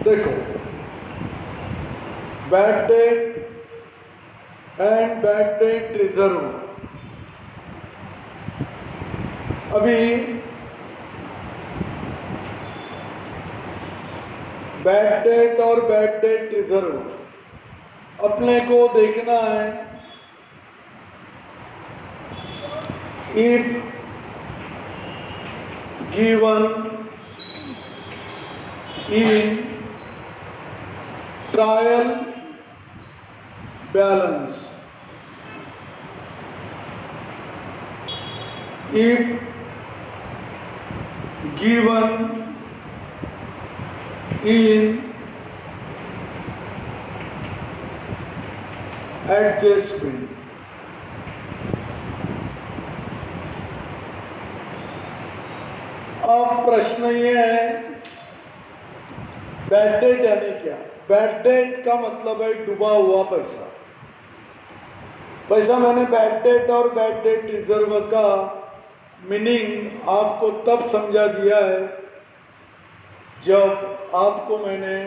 देखो, bad debt and bad debt reserve. अभी bad debt और बैड डेट रिजर्व अपने को देखना है। If given in trial balance, if given in adjustment। अब प्रश्न ये है, बैड डेट यानी क्या? बैड डेट का मतलब है डूबा हुआ पैसा। पैसा मैंने बैड डेट और बैड डेट रिजर्व का मीनिंग आपको तब समझा दिया है जब आपको मैंने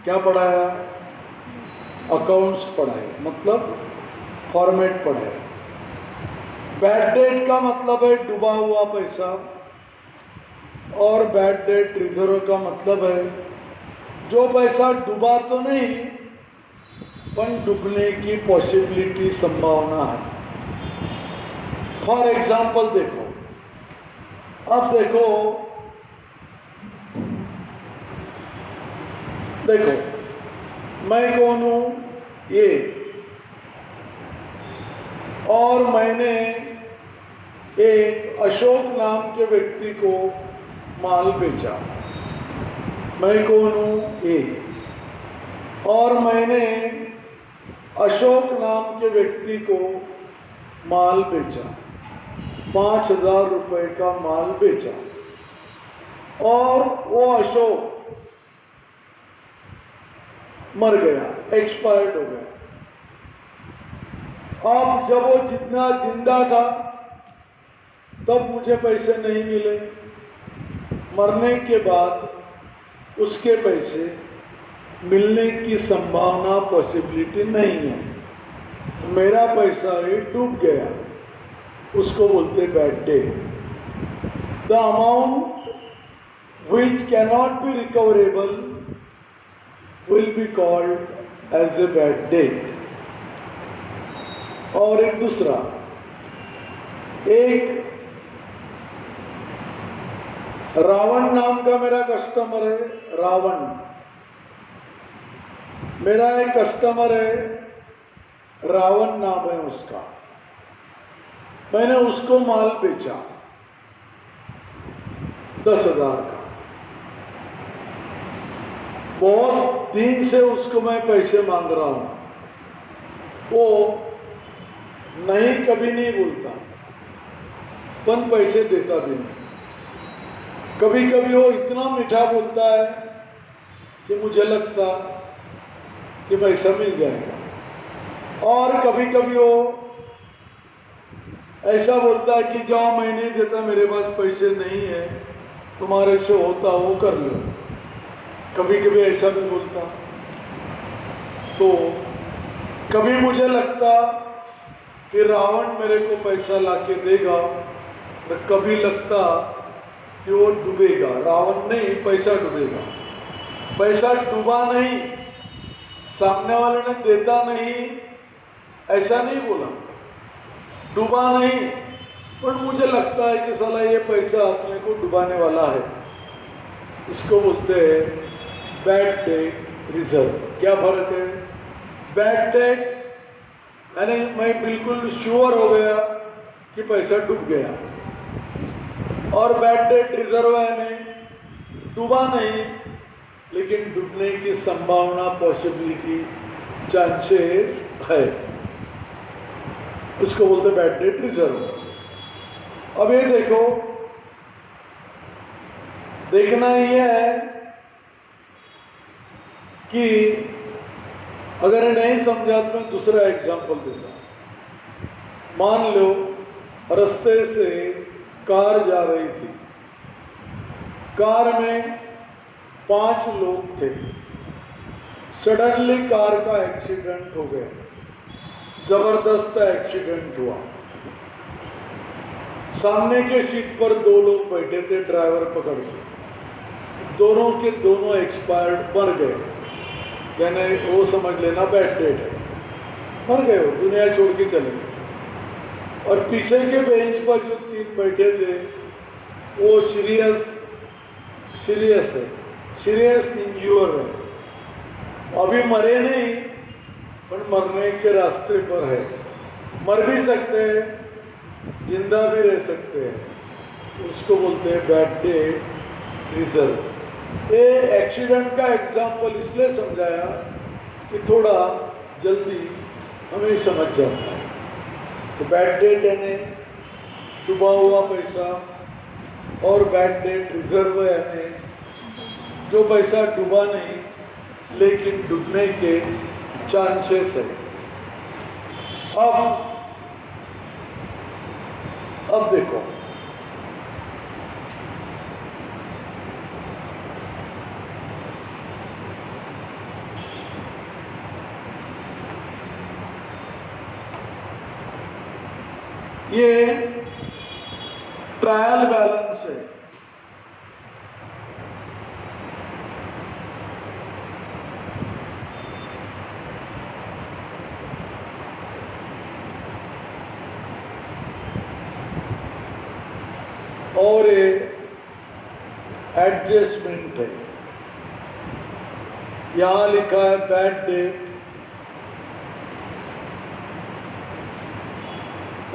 क्या पढ़ाया? अकाउंट्स पढ़ाए, मतलब फॉर्मेट पढ़ाए। बैड डेट का मतलब है डूबा हुआ पैसा और बैड डेट रिजर्व का मतलब है जो पैसा डूबा तो नहीं पर डूबने की पॉसिबिलिटी, संभावना है। फॉर एग्जाम्पल देखो, अब देखो मैं कौन हूं? ये, और मैंने एक अशोक नाम के व्यक्ति को माल बेचा। मैं कौन हूं? ए। और मैंने अशोक नाम के व्यक्ति को माल बेचा, 5,000 रुपए का माल बेचा, और वो अशोक मर गया, एक्सपायर्ड हो गया। अब जब वो जितना जिंदा था तब मुझे पैसे नहीं मिले, मरने के बाद उसके पैसे मिलने की संभावना, पॉसिबिलिटी नहीं है। मेरा पैसा ये डूब गया, उसको बोलते bad debt. The amount which cannot be recoverable will be called as a bad debt. और एक दूसरा, एक रावण नाम का मेरा कस्टमर है। रावण मेरा एक कस्टमर है, रावण नाम है उसका। मैंने उसको माल बेचा 10,000 का। बहुत दिन से उसको मैं पैसे मांग रहा हूं, वो नहीं, कभी नहीं बोलता, पर पैसे देता भी नहीं। कभी कभी वो इतना मीठा बोलता है कि मुझे लगता कि पैसा मिल जाएगा, और कभी कभी वो ऐसा बोलता है कि जाओ मैं नहीं देता, मेरे पास पैसे नहीं है, तुम्हारे से होता वो कर लो। कभी कभी ऐसा भी बोलता। तो कभी मुझे लगता कि रावण मेरे को पैसा लाके देगा, तो कभी लगता कि वो डूबेगा। रावण नहीं, पैसा डूबेगा। पैसा डूबा नहीं, सामने वाले ने देता नहीं, ऐसा नहीं बोला, डूबा नहीं, पर मुझे लगता है कि साला ये पैसा अपने को डुबाने वाला है। इसको बोलते हैं बैड डेट रिजर्व। क्या फर्क है? बैड डेट यानी मैं बिल्कुल श्योर हो गया कि पैसा डूब गया, और बैड डेट रिजर्व यानी डूबा नहीं लेकिन डूबने की संभावना, पॉसिबिलिटी, चांसेस है, उसको बोलते बैड डेट रिजर्व। अब ये देखो, देखना ये है कि अगर नहीं समझा तो मैं दूसरा एग्जांपल देता हूं। मान लो रास्ते से कार जा रही थी, कार में 5 लोग थे। सडनली कार का एक्सीडेंट हो गया, जबरदस्त एक्सीडेंट हुआ। सामने के सीट पर 2 लोग बैठे थे, ड्राइवर पकड़ के, दोनों के दोनों एक्सपायर्ड, मर गए। यानी वो समझ लेना बैड डेट है, मर गए, वो दुनिया छोड़ के चले गए। और पीछे के बेंच पर जो 3 बैठे थे वो सीरियस है, सीरियस इंज्योर है। अभी मरे नहीं, पर मरने के रास्ते पर है, मर भी सकते हैं, जिंदा भी रह सकते हैं। उसको बोलते हैं बैड डेट रिजर्व। ये एक्सीडेंट का एग्जाम्पल इसलिए समझाया कि थोड़ा जल्दी हमें समझ जाता है। तो बैड डेट यानी डूबा हुआ पैसा, और बैड डेट रिजर्व यानी जो पैसा डूबा नहीं लेकिन डूबने के चांसेस है। अब देखो, ये ट्रायल बैलेंस है। और ये एडजस्टमेंट है। यहां लिखा है बैड डेट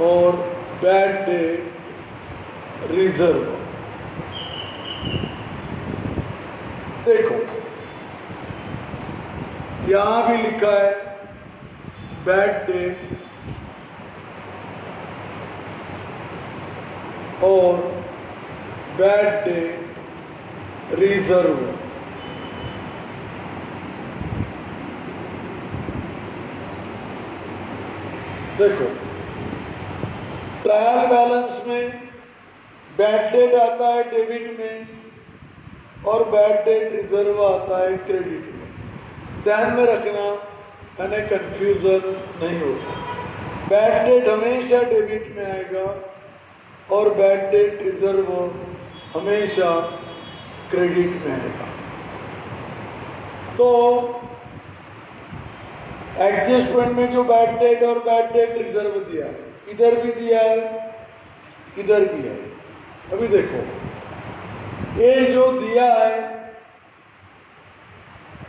और बैड डेट रिजर्व। देखो, यहां भी लिखा है बैड डेट और बैड डेट रिजर्व। देखो, ट्रायल बैलेंस में बैड डेट आता है डेबिट में और बैड डेट रिजर्व आता है क्रेडिट में। ध्यान में रखना, यानी कंफ्यूजन नहीं होता। बैड डेट हमेशा डेबिट में आएगा और बैड डेट रिजर्व हमेशा क्रेडिट में आएगा। तो एडजस्टमेंट में जो बैड डेट और बैड डेट रिजर्व दिया है, इधर भी दिया है, इधर भी है। अभी देखो, ये जो दिया है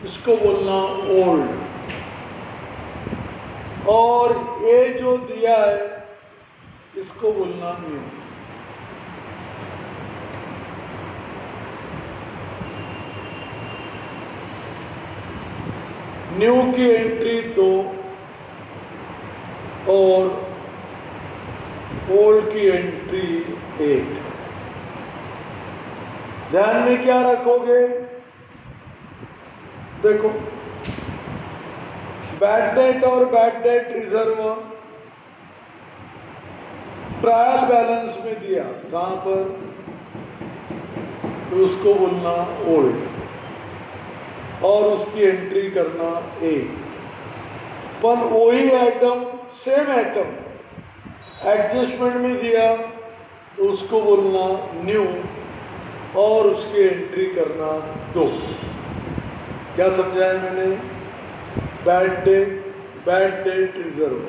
इसको बोलना ओल्ड, और ये जो दिया है इसको बोलना न्यू। न्यू की एंट्री 2 और ओल्ड की एंट्री 8। ध्यान में क्या रखोगे? देखो, बैड डेट और bad debt reserve trial balance में दिया, कहां पर? तो उसको बोलना ओल्ड और उसकी एंट्री करना 8। पर वही आइटम, सेम आइटम एडजस्टमेंट में दिया तो उसको बोलना न्यू और उसकी एंट्री करना 2। क्या समझाया मैंने? Bad debt reserve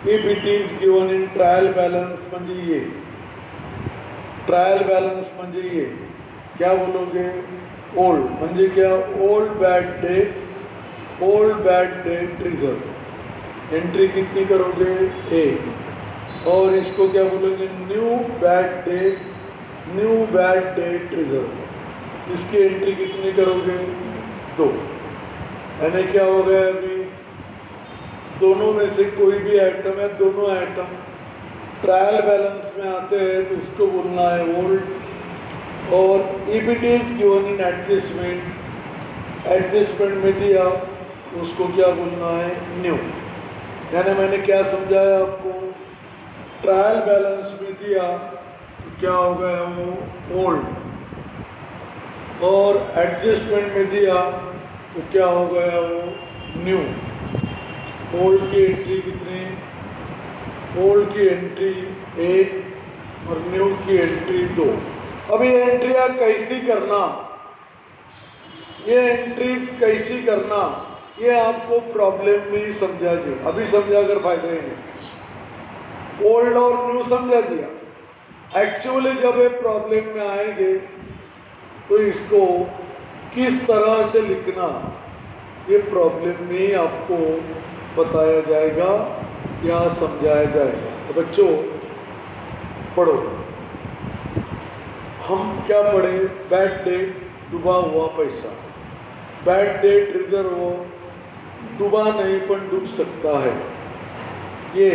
if it is given in trial balance म्हणजे ये, ट्रायल बैलेंस म्हणजे ये क्या बोलोगे? ओल्ड म्हणजे क्या? Old bad debt reserve. Entry कितनी करोगे? 8। और इसको क्या बोलोगे? New bad debt reserve. इसकी एंट्री कितनी करोगे? 2। यानी क्या हो गया? अभी दोनों में से कोई भी आइटम है, दोनों आइटम ट्रायल बैलेंस में आते हैं तो उसको बोलना है ओल्ड। और if it is given in adjustment में दिया तो उसको क्या बोलना है? न्यू। यानी मैंने क्या समझाया आपको? ट्रायल बैलेंस में दिया तो क्या हो गया? वो ओल्ड, और एडजस्टमेंट में दिया तो क्या हो गया वो न्यू। ओल्ड की एंट्री कितनी, ओल्ड की एंट्री 1 और न्यू की एंट्री 2। अब ये एंट्रियाँ कैसी करना, ये एंट्रीज कैसी करना, ये आपको प्रॉब्लम में ही समझा दिया। अभी समझा कर फायदा ही नहीं। ओल्ड और न्यू समझा दिया। एक्चुअली जब ये प्रॉब्लम में आएंगे तो इसको किस तरह से लिखना, ये प्रॉब्लम में ही आपको बताया जाएगा या समझाया जाएगा। तो बच्चों पढ़ो। हम क्या पढ़े, बैड डेट डूबा हुआ पैसा। बैड डेट रिजर्व हो, डूबा नहीं पर डूब सकता है। ये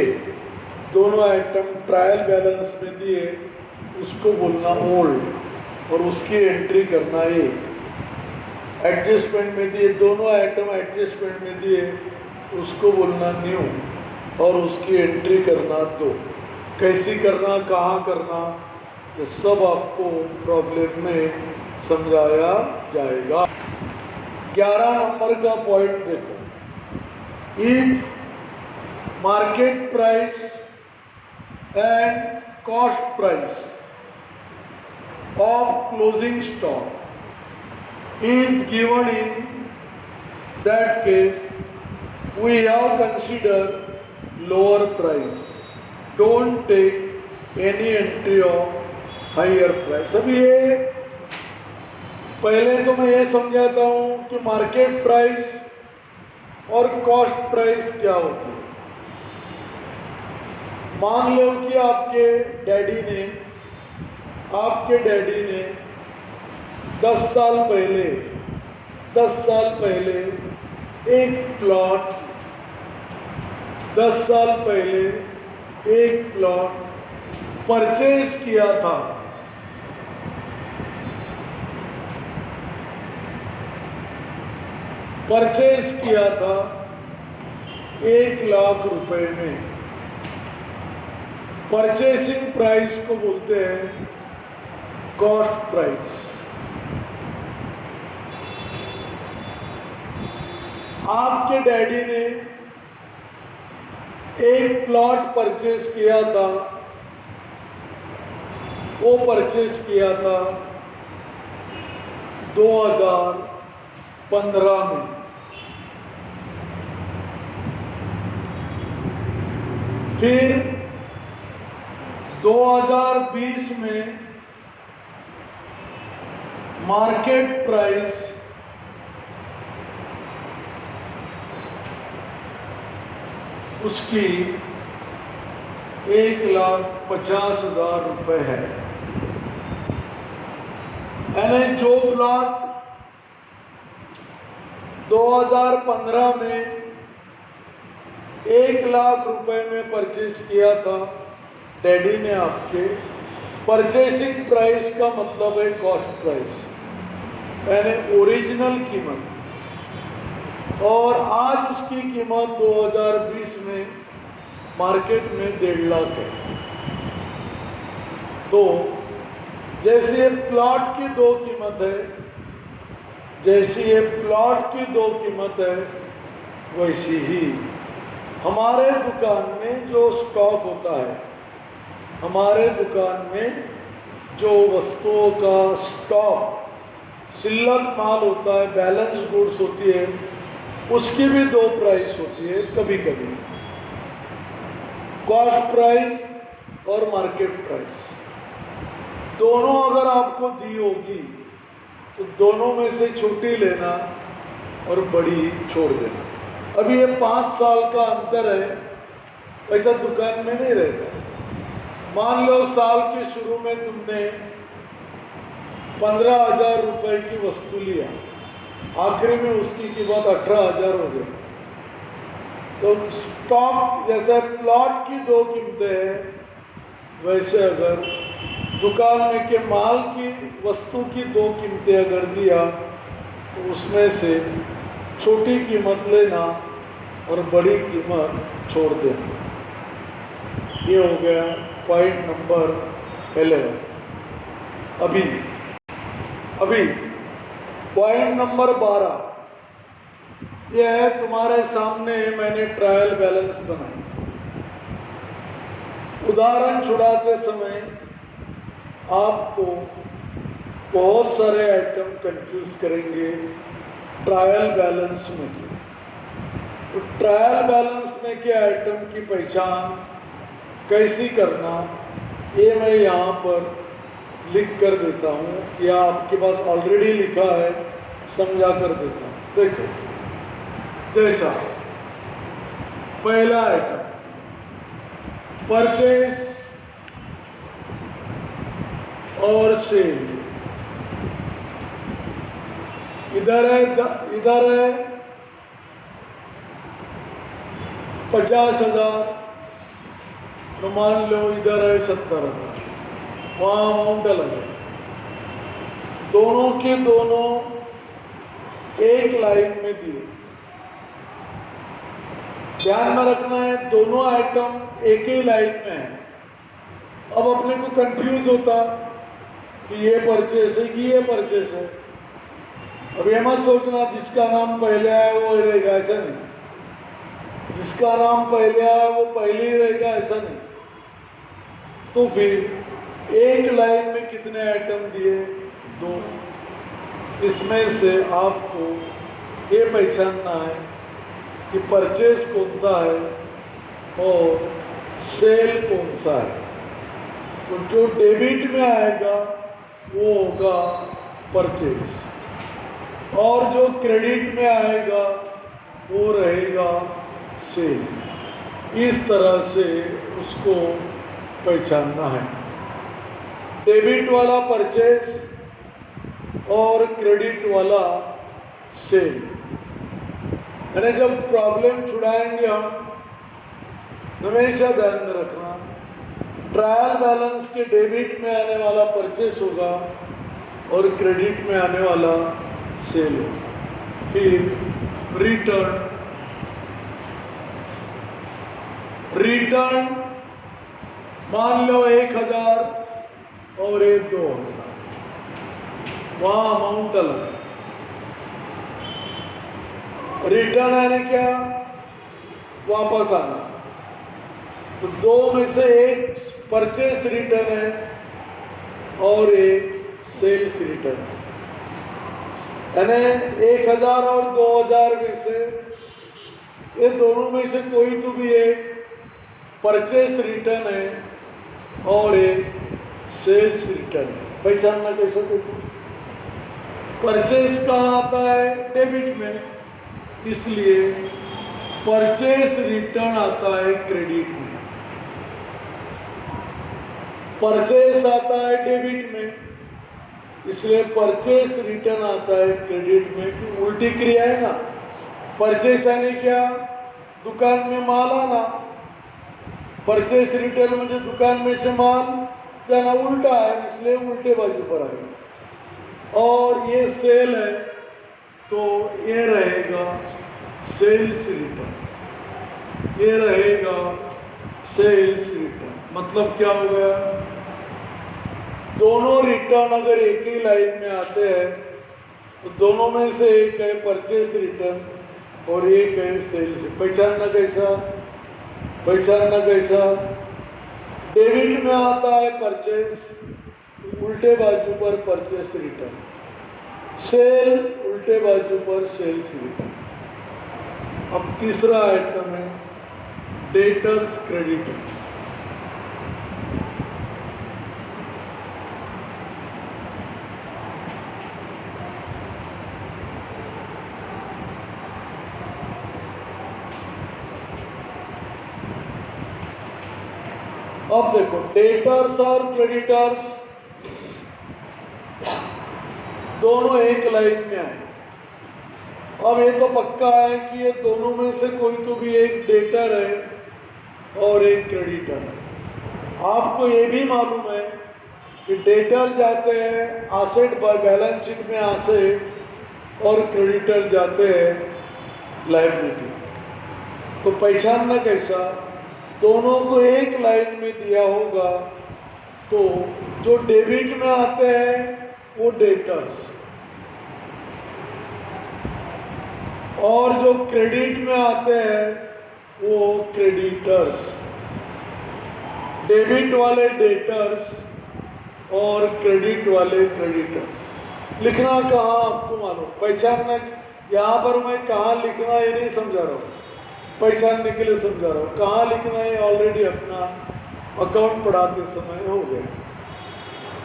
दोनों आइटम ट्रायल बैलेंस में दिए, उसको बोलना ओल्ड और उसकी एंट्री करना ये। एडजस्टमेंट में दिए, दोनों आइटम एडजस्टमेंट में दिए, उसको बोलना न्यू और उसकी एंट्री करना 2। कैसी करना, कहाँ करना, ये सब आपको प्रॉब्लम में समझाया जाएगा। 11 नंबर का पॉइंट देखो। If market price and cost price of closing stock is given, in that case we have considered lower price, don't take any entry of higher price। अभी ये पहले तो मैं ये समझाता हूँ कि मार्केट प्राइस और कॉस्ट प्राइस क्या होती है। मान लो कि आपके डैडी ने 10 साल पहले एक प्लॉट 10 साल पहले एक प्लॉट परचेज किया था। परचेज किया था 1 लाख रुपए में। परचेसिंग प्राइस को बोलते हैं कॉस्ट प्राइस। आपके डैडी ने एक प्लॉट परचेज किया था, वो परचेज किया था 2015 में। फिर 2020 में मार्केट प्राइस उसकी 1,50,000 रुपए है। यानी जो प्लॉट 2015 में 1 लाख रुपए में परचेज किया था डैडी ने आपके, परचेसिंग प्राइस का मतलब है कॉस्ट प्राइस, यानी ओरिजिनल कीमत। और आज उसकी कीमत 2020 में मार्केट में 1.5 लाख है। तो जैसे ये प्लॉट की 2 कीमत है, जैसी ये प्लॉट की 2 कीमत है, वैसी ही हमारे दुकान में जो स्टॉक होता है, हमारे दुकान में जो वस्तुओं का स्टॉक शिल्लक माल होता है, बैलेंस गुड्स होती है, उसकी भी 2 प्राइस होती है कभी कभी, कॉस्ट प्राइस और मार्केट प्राइस। दोनों अगर आपको दी होगी तो दोनों में से छोटी लेना और बड़ी छोड़ देना। अभी ये 5 साल का अंतर है, ऐसा दुकान में नहीं रहता। मान लो साल के शुरू में तुमने 15,000 रुपए की वस्तु लिया, आखिरी में उसकी कीमत 18,000 हो गई। तो स्टॉक जैसे प्लॉट की 2 कीमतें हैं, वैसे अगर दुकान में के माल की वस्तु की 2 कीमतें अगर दिया तो उसमें से छोटी कीमत लेना और बड़ी कीमत छोड़ देना। ये हो गया पॉइंट नंबर 11। अभी पॉइंट नंबर 12, यह है तुम्हारे सामने मैंने ट्रायल बैलेंस बनाई। उदाहरण छुड़ाते समय आपको बहुत सारे आइटम कंफ्यूज करेंगे ट्रायल बैलेंस में। तो ट्रायल बैलेंस में के आइटम की पहचान कैसी करना, ये मैं यहाँ पर लिख कर देता हूँ, या आपके पास ऑलरेडी लिखा है, समझा कर देता हूँ। देखो, जैसा पहला आइटम परचेज और सेल, इधर है 50,000, तो मान लो इधर है 70,000, वहाँ अमाउंट अलग है। दोनों के दोनों एक लाइन में दिए। ध्यान में रखना है, दोनों आइटम एक ही लाइन में है। अब अपने को कंफ्यूज होता कि ये परचेस है कि ये परचेस है। अब ये मत सोचना जिसका नाम पहले आया वो रहेगा, ऐसा नहीं। जिसका नाम पहले आया वो पहले ही रहेगा, ऐसा नहीं। तो फिर एक लाइन में कितने आइटम दिए? 2। इसमें से आपको ये पहचानना है कि परचेस कौन सा है और सेल कौन सा है। तो जो डेबिट में आएगा वो होगा परचेस, और जो क्रेडिट में आएगा वो रहेगा सेल। इस तरह से उसको पहचानना है। डेबिट वाला परचेस और क्रेडिट वाला सेल। यानी जब प्रॉब्लम छुड़ाएंगे हम, हमेशा ध्यान में रखना, ट्रायल बैलेंस के डेबिट में आने वाला परचेस होगा और क्रेडिट में आने वाला सेल होगा। फिर रिटर्न मान लो 1,000 और ये 2,000, वहाँ अमाउंट अलग है। रिटर्न यानी क्या? वापस आना। तो दो में से एक परचेस रिटर्न है और एक सेल्स रिटर्न है। यानी 1,000 और 2,000 में से, ये दोनों में से कोई तो भी एक परचेस रिटर्न है और एक सेल्स रिटर्न है। पहचानना कैसे? परचेस कहाँ आता है? डेबिट में, इसलिए परचेस रिटर्न आता है क्रेडिट में। परचेस आता है डेबिट में, इसलिए परचेस रिटर्न आता है क्रेडिट में। उल्टी क्रिया है ना। परचेस यानी क्या? दुकान में माल आना। परचेस रिटर्न म्हणजे दुकान में से माल जाना, उल्टा है, इसलिए उल्टे बाजू पर आएगा। और ये सेल है तो ये रहेगा सेल्स रिटर्न, ये रहेगा सेल्स रिटर्न। मतलब क्या हो गया? दोनों रिटर्न अगर एक ही लाइन में आते हैं तो दोनों में से एक है परचेस रिटर्न और एक है सेल्स। पहचानना कैसा? डेबिट में आता है परचेस, उल्टे बाजू पर परचेस रिटर्न, सेल उल्टे बाजू पर सेल्स रिटर्न। अब तीसरा आइटम है डेटर्स क्रेडिटर्स। अब देखो, डेटर्स और क्रेडिटर्स दोनों एक लाइन में आए। अब ये तो पक्का है कि ये दोनों में से कोई तो भी एक डेटर है और एक क्रेडिटर है। आपको ये भी मालूम है कि डेटर जाते हैं एसेट पर, बैलेंस शीट में एसेट, और क्रेडिटर जाते हैं लायबिलिटी। तो पहचानना कैसा? दोनों को एक लाइन में दिया होगा तो जो डेबिट में आते हैं वो डेटर्स, और जो क्रेडिट में आते हैं वो क्रेडिटर्स, डेबिट वाले डेटर्स और क्रेडिट वाले क्रेडिटर्स। लिखना कहाँ आपको मालूम, पहचानना, यहाँ पर मैं कहाँ लिखना ये नहीं समझा रहा हूँ, पहचानने के लिए समझा रहा हूँ। कहाँ लिखना है ऑलरेडी अपना अकाउंट पढ़ाते समय हो गया।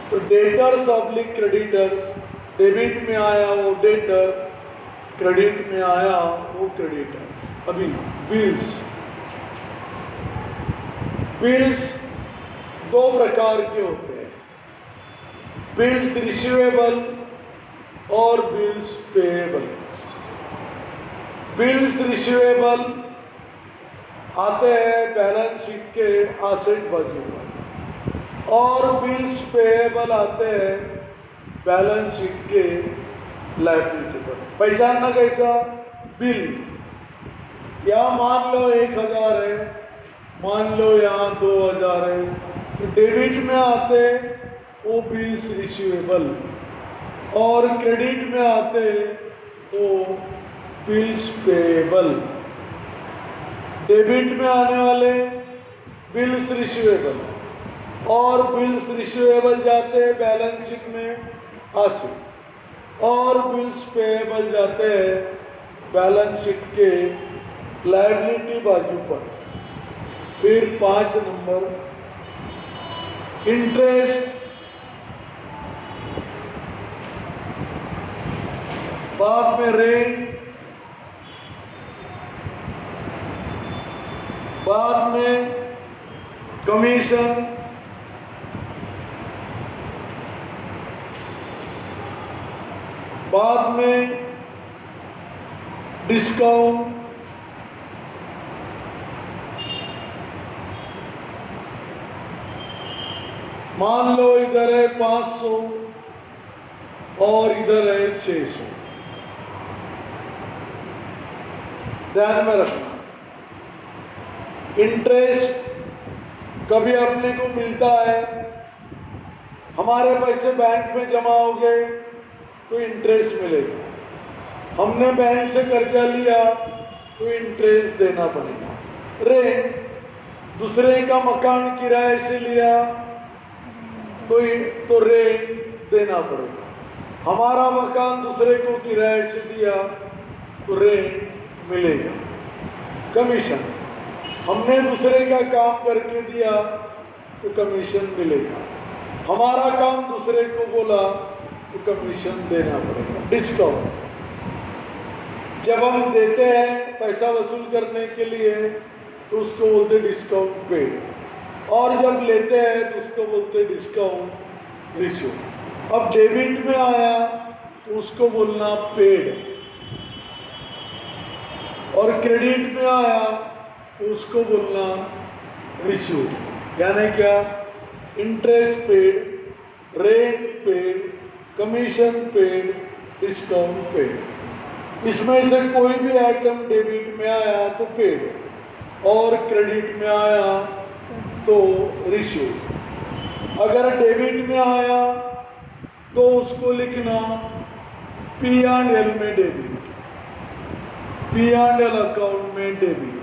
तो डेटर्स ऑब्लिक क्रेडिटर्स, डेबिट में आया वो डेटर, क्रेडिट में आया वो क्रेडिटर्स। अभी बिल्स, बिल्स दो प्रकार के होते हैं, बिल्स रिसीवेबल और बिल्स पेएबल। बिल्स रिसीवेबल आते हैं बैलेंस शीट के एसेट बाजू पर, और बिल्स पेएबल आते हैं बैलेंस शीट के लायबिलिटी पर। पहचानना कैसा, बिल यहाँ मान लो 1000 है, मान लो यहाँ 2000 है, तो डेबिट में आते वो बिल्स रिसीवेबल और क्रेडिट में आते वो बिल्स पेएबल। डेबिट में आने वाले बिल्स रिसीवेबल और बिल्स रिसीवेबल जाते हैं बैलेंस शीट में एसेट, और बिल्स पेएबल जाते हैं बैलेंस शीट के लायबिलिटी बाजू पर। फिर 5 नंबर इंटरेस्ट, बाद में रेंट, बाद में कमीशन, बाद में डिस्काउंट, मान लो इधर है 500 और इधर है 600। ध्यान में रखना, इंटरेस्ट कभी अपने को मिलता है, हमारे पैसे बैंक में जमा हो गए तो इंटरेस्ट मिलेगा, हमने बैंक से कर्जा लिया तो इंटरेस्ट देना पड़ेगा। रेंट, दूसरे का मकान किराए से लिया तो रेंट देना पड़ेगा, हमारा मकान दूसरे को किराए से दिया तो रेंट मिलेगा। कमीशन, हमने दूसरे का काम करके दिया तो कमीशन मिलेगा, हमारा काम दूसरे को बोला तो कमीशन देना पड़ेगा। डिस्काउंट, जब हम देते हैं पैसा वसूल करने के लिए तो उसको बोलते डिस्काउंट पेड, और जब लेते हैं तो उसको बोलते डिस्काउंट रेशियो। अब डेबिट में आया तो उसको बोलना पेड, और क्रेडिट में आया तो उसको बोलना रेशियो। यानी क्या, interest paid, rent paid, commission paid, discount paid. इसमें से कोई भी आइटम डेबिट में आया तो पेड, और क्रेडिट में आया तो रेशियो। अगर डेबिट में आया तो उसको लिखना P&L में डेबिट, P&L अकाउंट में डेबिट,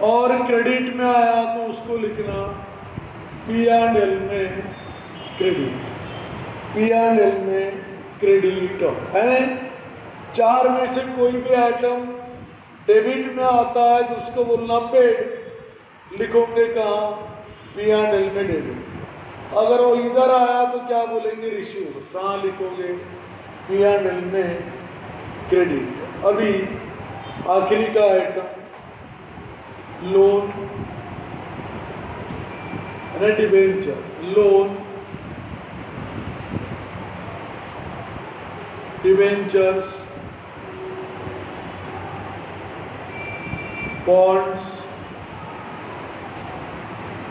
और क्रेडिट में आया तो उसको लिखना P&L में क्रेडिट, P&L में क्रेडिट। यानी 4 में से कोई भी आइटम डेबिट में आता है तो उसको बोलना पेड, लिखोगे कहाँ, P&L में डेबिट। अगर वो इधर आया तो क्या बोलेंगे, रिसीव, कहाँ लिखोगे, P&L में क्रेडिट। अभी आखिरी का item loan, debenture, loan, debentures, bonds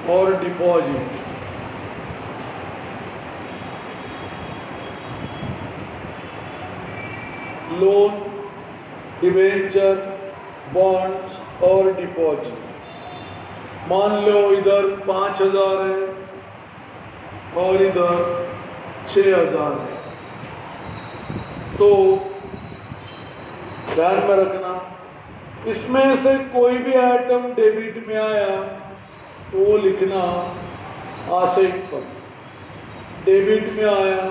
और डिपॉजिट। लोन, डिबेंचर, बॉन्ड्स और डिपॉजिट। मान लो इधर 5000 है और इधर 6000 है, तो ध्यान में रखना, इसमें से कोई भी आइटम डेबिट में आया तो वो लिखना एसेट पर, डेबिट में आया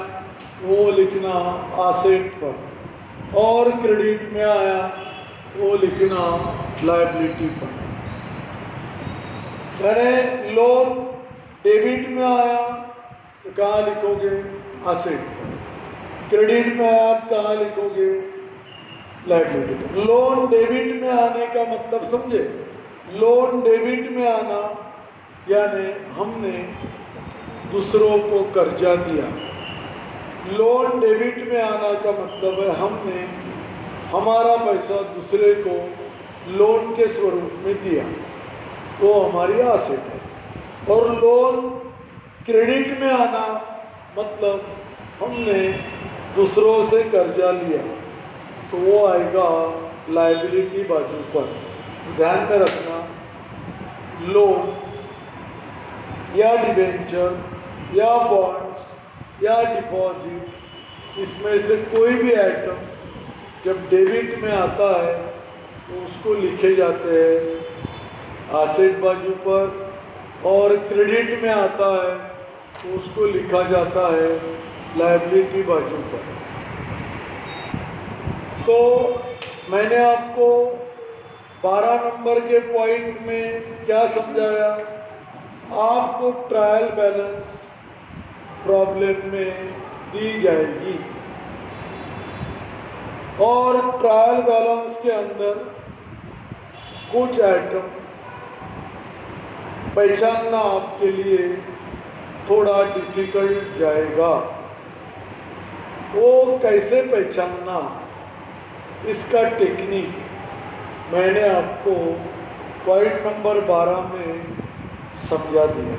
वो लिखना एसेट पर, और क्रेडिट में आया वो लिखना लायबिलिटी पर। यानी लोन डेबिट में आया तो कहाँ लिखोगे? एसेट पर। क्रेडिट में आया तो कहाँ लिखोगे? लायबिलिटी पर। लोन डेबिट में आने का मतलब समझे? लोन डेबिट में आना यानी हमने दूसरों को कर्जा दिया। लोन डेबिट में आना का मतलब है हमने हमारा पैसा दूसरे को लोन के स्वरूप में दिया, वो हमारी एसेट है। और लोन क्रेडिट में आना मतलब हमने दूसरों से कर्जा लिया, तो वो आएगा लायबिलिटी बाजू पर। ध्यान में रखना, लोन या डिबेंचर या बॉन्ड्स या डिपॉजिट, इसमें से कोई भी आइटम जब डेबिट में आता है तो उसको लिखे जाते हैं एसेट बाजू पर, और क्रेडिट में आता है तो उसको लिखा जाता है लायबिलिटी बाजू पर। तो मैंने आपको 12 नंबर के पॉइंट में क्या समझाया? आपको ट्रायल बैलेंस प्रॉब्लम में दी जाएगी और ट्रायल बैलेंस के अंदर कुछ आइटम पहचानना आपके लिए थोड़ा डिफिकल्ट जाएगा। वो कैसे पहचानना, इसका टेक्निक मैंने आपको पॉइंट नंबर 12 में समझा दिया।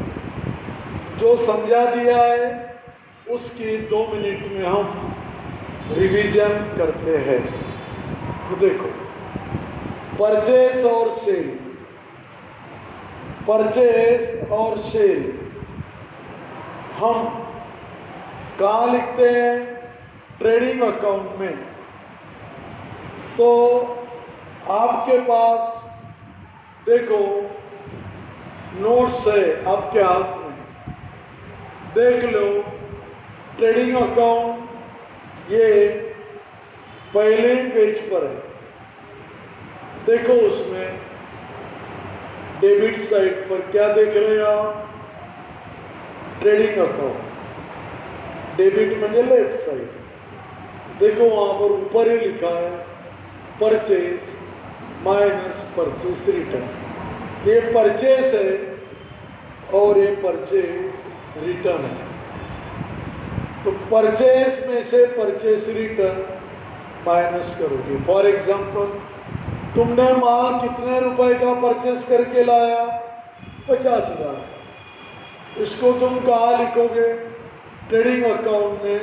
जो समझा दिया है उसकी 2 मिनट में हम रिवीजन करते हैं। तो देखो, परचेस और सेल, परचेस और सेल हम कहाँ लिखते हैं? ट्रेडिंग अकाउंट में। तो आपके पास देखो नोट्स है आपके हाथ में, देख लो ट्रेडिंग अकाउंट, ये पहले ही पेज पर है। देखो उसमें डेबिट साइड पर क्या देख रहे हैं आप? ट्रेडिंग अकाउंट, डेबिट म्हणजे लेफ्ट साइड। देखो वहां पर ऊपर ही लिखा है परचेज माइनस परचेज रिटर्न। ये परचेज है और ये परचेज रिटर्न है। तो परचेज में से परचेज रिटर्न माइनस करोगे। फॉर एग्जाम्पल, तुमने माल कितने रुपए का परचेज करके लाया? 50,000। इसको तुम कहाँ लिखोगे? ट्रेडिंग अकाउंट में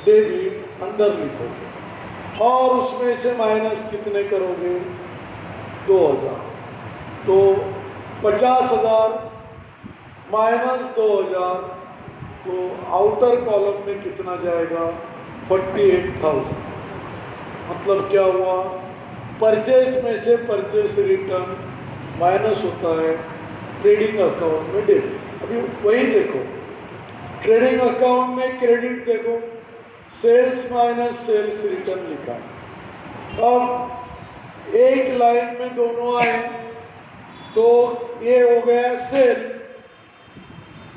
डेबिट अंदर लिखोगे और उसमें से माइनस कितने करोगे? 2,000। तो 50,000 माइनस 2,000, तो आउटर कॉलम में कितना जाएगा? 48,000। मतलब क्या हुआ? परचेज में से परचेज रिटर्न माइनस होता है ट्रेडिंग अकाउंट में डेबिट। अभी वही देखो, ट्रेडिंग अकाउंट में क्रेडिट देखो, सेल्स माइनस सेल्स रिटर्न लिखा है। अब एक लाइन में दोनों आए तो ये हो गया सेल,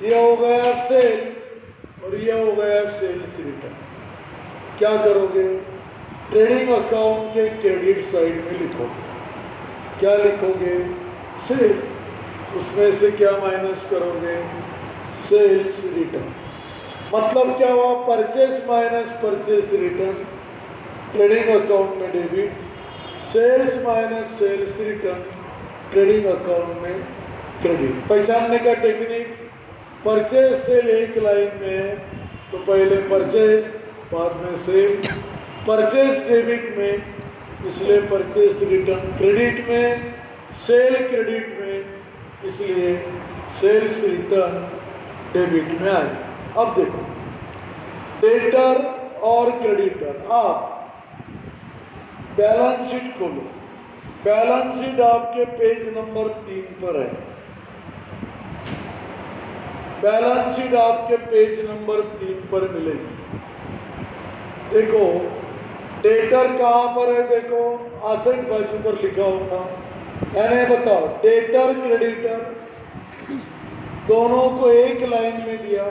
ये हो गया सेल और ये हो गया सेल्स रिटर्न। क्या करोगे? ट्रेडिंग अकाउंट के क्रेडिट साइड में लिखोगे। क्या लिखोगे? सेल। उसमें से क्या माइनस करोगे? Sales return. मतलब क्या हुआ? Purchase minus purchase return trading account में debit, sales minus sales return trading account में क्रेडिट। पहचानने का टेक्निक, परचेज सेल एक लाइन में है तो पहले परचेज बाद में सेल, परचेज डेबिट में इसलिए परचेज रिटर्न क्रेडिट में, सेल क्रेडिट में इसलिए सेल्स रिटर्न डेबिट में आए। अब देखो, डेटर और क्रेडिटर, आप बैलेंस शीट खोलो। बैलेंस शीट आपके पेज नंबर 3 पर है। बैलेंस शीट आपके पेज नंबर 3 पर मिलेगी। देखो डेटर कहाँ पर है, देखो एसेट बाजू पर लिखा होगा। यानी बताओ डेटर क्रेडिटर दोनों को एक लाइन में दिया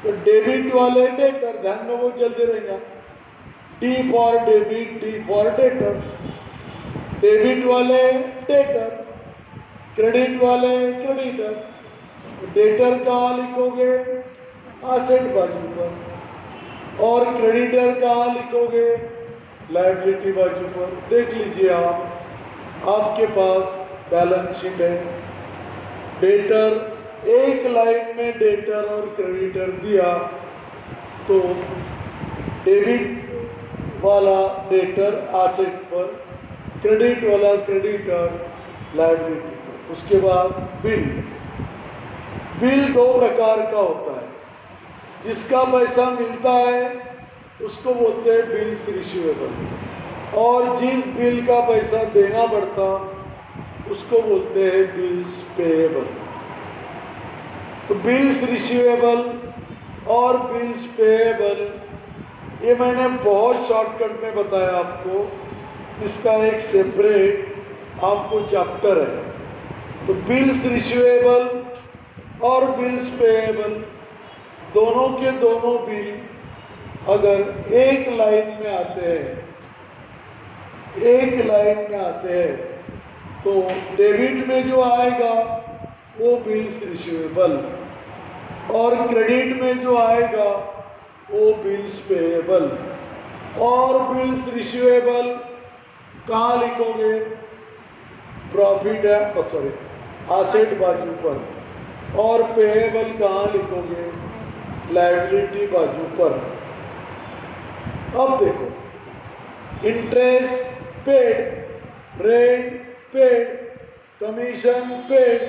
तो डेबिट वाले डेटर, ध्यान में वो जल्दी रहेगा, D for debit, D for debtor, debit वाले डेटर, क्रेडिट वाले क्रेडिटर। डेटर कहाँ लिखोगे, एसेट बाजू पर, और क्रेडिटर कहाँ लिखोगे, लायबिलिटी बाजू पर। देख लीजिए आपके पास बैलेंस शीट है। डेटर एक लाइन में डेटर और क्रेडिटर दिया तो डेबिट वाला डेटर एसेट पर, क्रेडिट वाला क्रेडिटर लायबिलिटी पर। उसके बाद बिल। बिल दो प्रकार का होता है। जिसका पैसा मिलता है उसको बोलते हैं बिल्स रिसीवेबल, और जिस बिल का पैसा देना पड़ता उसको बोलते हैं बिल्स पेएबल। तो बिल्स रिसीवेबल और बिल्स पेएबल ये मैंने बहुत शॉर्टकट में बताया आपको, इसका एक सेपरेट आपको चैप्टर है। तो बिल्स रिसीवेबल और बिल्स पेएबल दोनों के दोनों बिल अगर एक लाइन में आते हैं, एक लाइन में आते हैं, तो डेबिट में जो आएगा वो बिल्स रिसीवेबल, और क्रेडिट में जो आएगा वो बिल्स पेएबल। और बिल्स रिसीवेबल कहाँ लिखोगे, प्रॉफिट है एसेट बाजू पर, और पेएबल कहाँ लिखोगे, लायबिलिटी बाजू पर। अब देखो interest paid, rent paid, commission paid,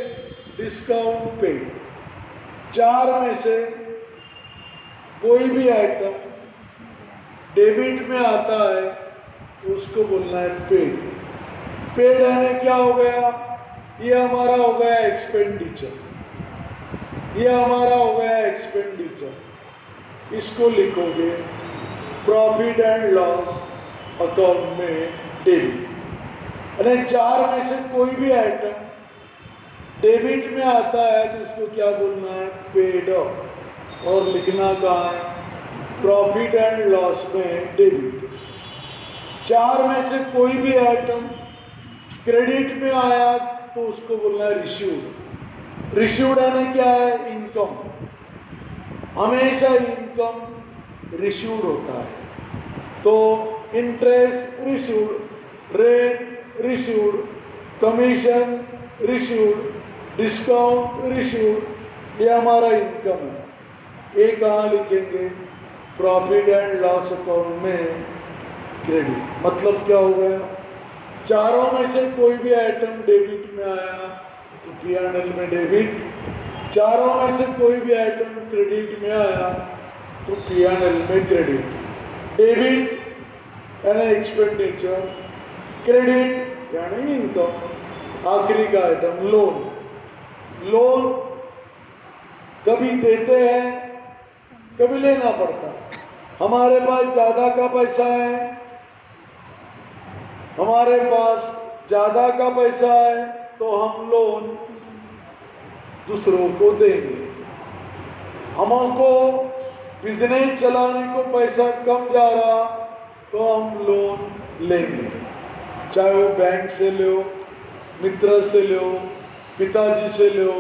discount paid. चार में से कोई भी आइटम डेबिट में आता है तो उसको बोलना है पेड। पेड यानी क्या हो गया, ये हमारा हो गया एक्सपेंडिचर, ये हमारा हो गया एक्सपेंडिचर। इसको लिखोगे प्रॉफिट एंड लॉस अकाउंट में डेबिट। यानी चार में से कोई भी आइटम डेबिट में आता है तो इसको क्या बोलना है, पेड ऑफ, और लिखना कहाँ है, प्रॉफिट एंड लॉस में डेबिट। चार में से कोई भी आइटम क्रेडिट में आया तो उसको बोलना है रिसीव्ड। रिसीव्ड यानी क्या है, इनकम। हमेशा इनकम रिसीव्ड होता है। तो interest received, rent received, commission received, discount received, ये हमारा इनकम है। ये कहाँ लिखेंगे, प्रॉफिट एंड लॉस अकाउंट में क्रेडिट। मतलब क्या हो गया, चारों में से कोई भी आइटम डेबिट में आया तो P&L में डेबिट, चारों में से कोई भी आइटम क्रेडिट में आया तो P&L में क्रेडिट। डेबिट यानी एक्सपेंडिचर, क्रेडिट यानी इनकम। आखिरी का आइटम लोन। लोन कभी देते हैं कभी लेना पड़ता। हमारे पास ज़्यादा का पैसा है, हमारे पास ज़्यादा का पैसा है तो हम लोन दूसरों को देंगे। हमको बिजनेस चलाने को पैसा कम जा रहा तो हम लोन लेंगे, चाहे वो बैंक से लो, मित्र से लो, पिताजी से लो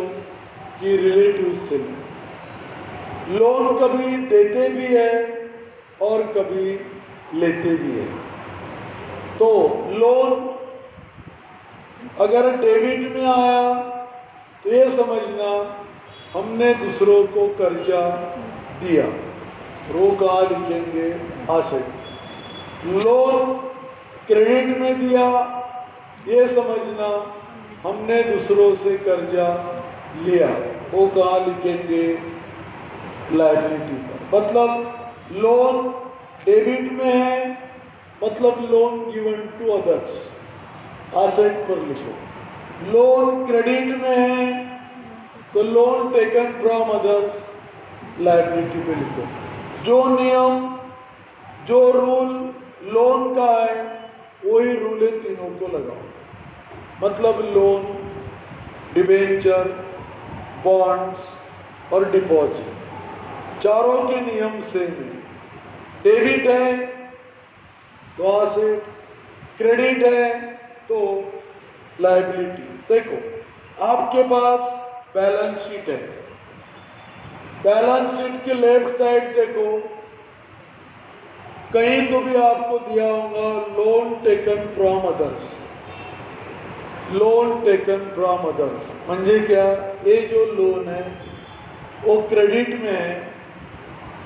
कि रिलेटिव से लो। लोन कभी देते भी है और कभी लेते भी है। तो लोन अगर डेबिट में आया तो ये समझना हमने दूसरों को कर्जा दिया, रो कहाँ लिखेंगे, एसेट। लोन क्रेडिट में दिया, ये समझना हमने दूसरों से कर्जा लिया, वो कहाँ लिखेंगे, लायबिलिटी पर। मतलब लोन डेबिट में है मतलब loan given to others, asset पर लिखो। लोन क्रेडिट में है तो loan taken from others liability पे लिखो। जो नियम, जो रूल लोन का है वही रूल है तीनों को लगाओ। मतलब लोन, डिबेंचर, बॉन्ड्स और डिपॉजिट, चारों के नियम सेम है। डेबिट है तो एसेट, क्रेडिट है तो लायबिलिटी। देखो आपके पास बैलेंस शीट है, बैलेंस शीट के लेफ्ट साइड देखो, कहीं तो भी आपको दिया होगा loan taken from others. Loan taken from others म्हणजे क्या, ये जो लोन है वो क्रेडिट में है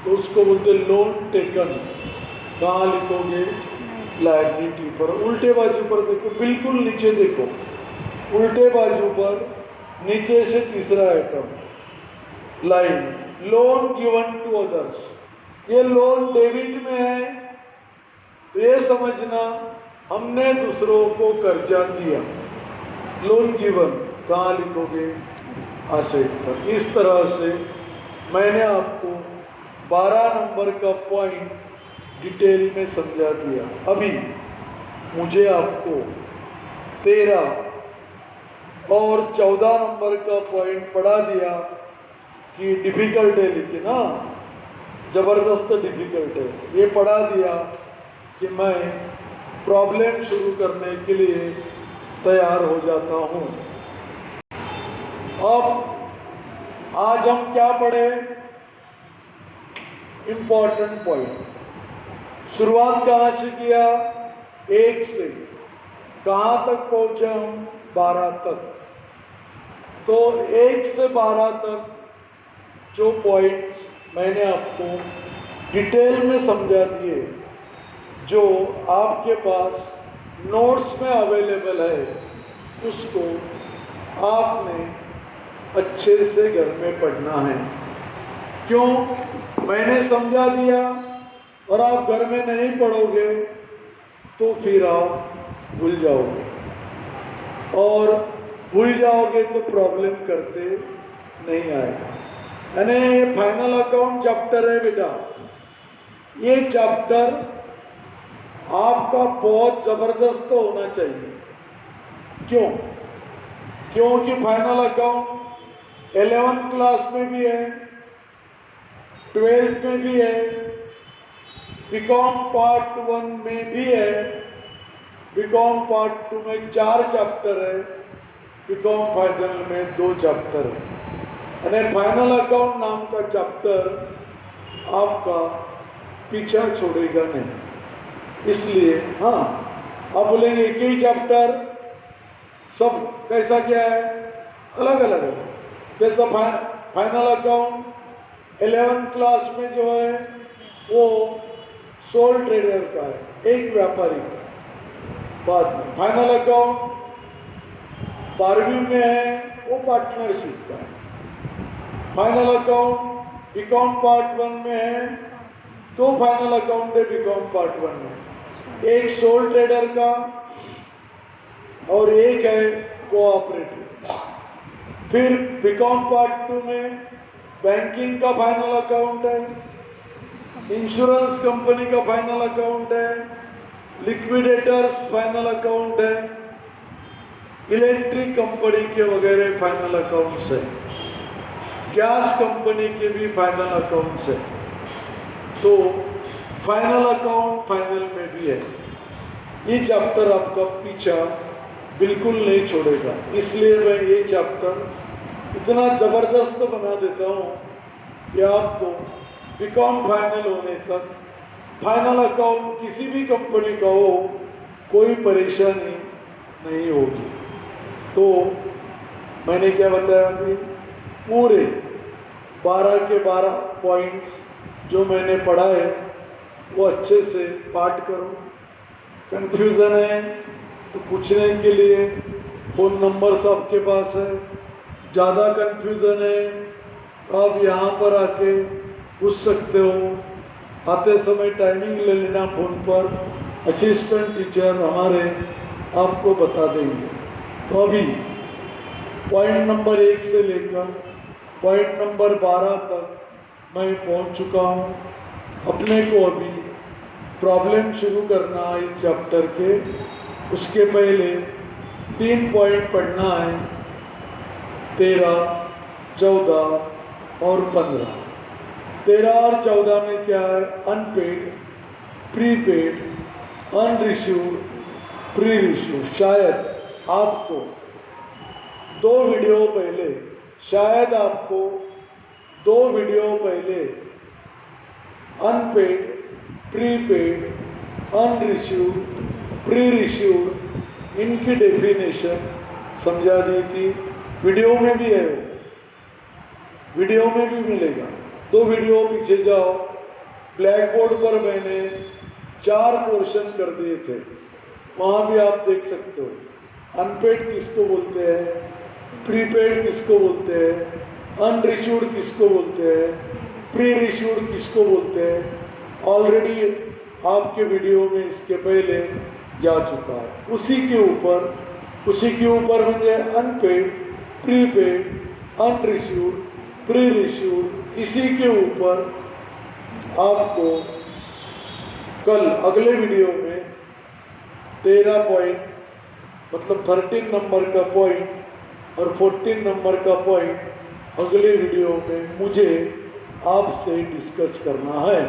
तो उसको बोलते लोन टेकन। कहाँ लिखोगे, लायबिलिटी पर। उल्टे बाजू पर देखो, बिल्कुल नीचे देखो, उल्टे बाजू पर नीचे से तीसरा item line, loan given to others. ये लोन डेबिट में है तो ये समझना हमने दूसरों को कर्जा दिया। लोन गिवन कहाँ लिखोगे, एसेट पर। इस तरह से मैंने आपको 12 नंबर का पॉइंट डिटेल में समझा दिया। अभी मुझे आपको 13 और 14 नंबर का पॉइंट पढ़ा दिया कि डिफिकल्ट है, लेकिन हाँ ज़बरदस्त डिफिकल्ट है। ये पढ़ा दिया कि मैं प्रॉब्लम शुरू करने के लिए तैयार हो जाता हूँ। अब आज हम क्या पढ़े, इंपॉर्टेंट पॉइंट। शुरुआत कहाँ से किया, 1 से कहाँ तक पहुँचे हम, 12 तक। तो 1 से 12 तक जो पॉइंट्स मैंने आपको डिटेल में समझा दिए, जो आपके पास नोट्स में अवेलेबल है, उसको आपने अच्छे से घर में पढ़ना है। क्यों, मैंने समझा दिया और आप घर में नहीं पढ़ोगे तो फिर आप भूल जाओगे, और भूल जाओगे तो प्रॉब्लम करते नहीं आएगा। यानी ये फाइनल अकाउंट चैप्टर है बेटा, ये चैप्टर आपका बहुत ज़बरदस्त होना चाहिए। क्यों, क्योंकि फाइनल अकाउंट 11th क्लास में भी है, 12th में भी है, बीकॉम पार्ट 1 में भी है, बीकॉम पार्ट 2 में 4 चैप्टर है, बीकॉम फाइनल में 2 चैप्टर है। यानी फाइनल अकाउंट नाम का चैप्टर आपका पीछा छोड़ेगा नहीं। इसलिए हाँ, आप बोलेंगे एक ही चैप्टर, सब कैसा क्या है, अलग अलग है। जैसा फाइनल अकाउंट 11th क्लास में जो है वो सोल ट्रेडर का है, एक व्यापारी का। बाद में फाइनल अकाउंट 12वीं में है, वो पार्टनरशिप का है। फाइनल अकाउंट बीकॉम पार्ट 1 में है, 2 फाइनल अकाउंट है बीकॉम पार्ट 1 में, एक सोल ट्रेडर का और एक है कोऑपरेटिव। फिर बीकॉम पार्ट 2 में बैंकिंग का फाइनल अकाउंट है, इंश्योरेंस कंपनी का फाइनल अकाउंट है, लिक्विडेटर्स फाइनल अकाउंट है, इलेक्ट्रिक कंपनी के वगैरह फाइनल अकाउंट्स है, गैस कंपनी के भी फाइनल अकाउंट्स है। तो फाइनल अकाउंट फाइनल में भी है। ये चैप्टर आपका पीछा बिल्कुल नहीं छोड़ेगा, इसलिए मैं ये चैप्टर इतना ज़बरदस्त बना देता हूँ कि आपको बीकॉम फाइनल होने तक फाइनल अकाउंट किसी भी कंपनी का हो, कोई परेशानी नहीं होगी। तो मैंने क्या बताया अभी, पूरे 12 के 12 पॉइंट्स जो मैंने पढ़ा है वो अच्छे से पाठ करो। कंफ्यूजन है तो पूछने के लिए फ़ोन नंबर आपके पास है। ज़्यादा कंफ्यूजन है तो आप यहाँ पर आके पूछ सकते हो। आते समय टाइमिंग ले लेना फ़ोन पर, असिस्टेंट टीचर हमारे आपको बता देंगे। तो अभी पॉइंट नंबर 1 से लेकर पॉइंट नंबर 12 तक मैं पहुंच चुका हूं। अपने को अभी प्रॉब्लम शुरू करना है इस चैप्टर के। उसके पहले 3 पॉइंट पढ़ना है, 13, 14 और 15। 13 और 14 में क्या है? Unpaid, prepaid, unreceived, pre received. शायद आपको 2 वीडियो पहले, शायद आपको 2 वीडियो पहले unpaid, prepaid, unreceived, pre received इनकी डेफिनेशन समझा दी थी। वीडियो में भी है, वीडियो में भी मिलेगा। 2 वीडियो पीछे जाओ, ब्लैक बोर्ड पर मैंने 4 पोर्शन कर दिए थे, वहाँ भी आप देख सकते हो। अनपेड किसको बोलते हैं, प्रीपेड किसको बोलते हैं, अनरिसीव्ड किसको बोलते हैं, प्री रिसीव्ड किसको बोलते हैं। ऑलरेडी आपके वीडियो में इसके पहले जा चुका है। उसी के ऊपर म्हणजे unpaid, prepaid, unreceived, pre received, इसी के ऊपर आपको कल अगले वीडियो में 13 पॉइंट मतलब 13 नंबर का पॉइंट और 14 नंबर का पॉइंट अगले वीडियो में मुझे आपसे डिस्कस करना है।